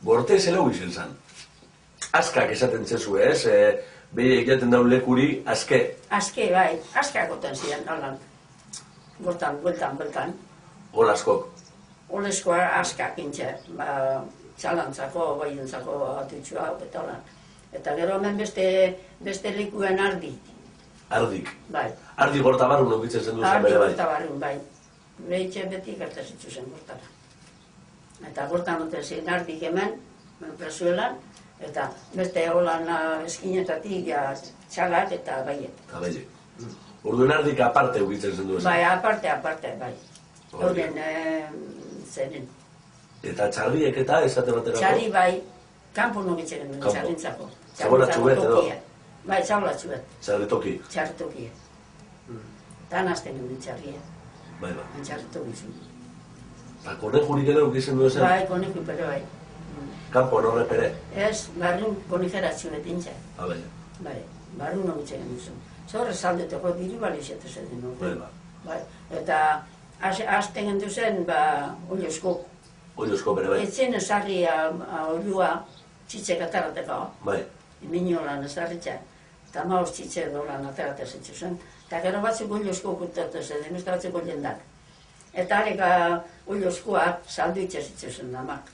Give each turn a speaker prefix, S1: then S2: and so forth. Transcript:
S1: Borte zeleu izen zan. Askak esaten zezu, ez? Behi egiten daun lekuri, aske.
S2: Aske, bai, askak goten ziren, holan. Bueltan.
S1: Olaskok.
S2: Oleskoa askak intxe, txalantzako, baientzako atutxua, eta holan. Eta gero hemen beste likuen ardi.
S1: Ardik.
S2: Bai.
S1: Ardi gortabarrun okitzen zen duzen bere bai.
S2: Ardi gortabarrun, bai. Behitxe beti gertazitzu zen gortara. Eta gortan duten ziren ardik hemen presuelan, eta beste holan eskinetatik txalak eta baiet.
S1: Eta baiet. Orduen ardik aparte okitzen zen duzen.
S2: Bai, aparte, bai. Horren zeren.
S1: Eta txarriek eta esate baterako?
S2: Txarri bai, kanpo nogitzen duen txarrintzako.
S1: Txabola txubet edo?
S2: Bai, txabola txubet.
S1: Txarri toki?
S2: Txarri toki. Tan azten duen txarria.
S1: Bai.
S2: Txarri toki zuen.
S1: Eta konejurik ere ukizen duen zen?
S2: Bai, koneju pere bai.
S1: Kampo norre pere?
S2: Ez, barrun konejera txubet intxe.
S1: Bai.
S2: Bai, barrun nogitzen duen. Zorre saldeteko diri bali xetu zen. Bai. Eta azten gendu zen, olioskok.
S1: Olioskok bere bai?
S2: Etzen esarri olioa txitxek atarateko.
S1: Bai.
S2: Minolan esarritza. Eta maoz txitxe dolan ataratea zetzu zen. Eta gero batzuk olioskok urtatu zen, ez batzuk oliendak. Eta hareka olioskoak saldu itxezitzu zen damak.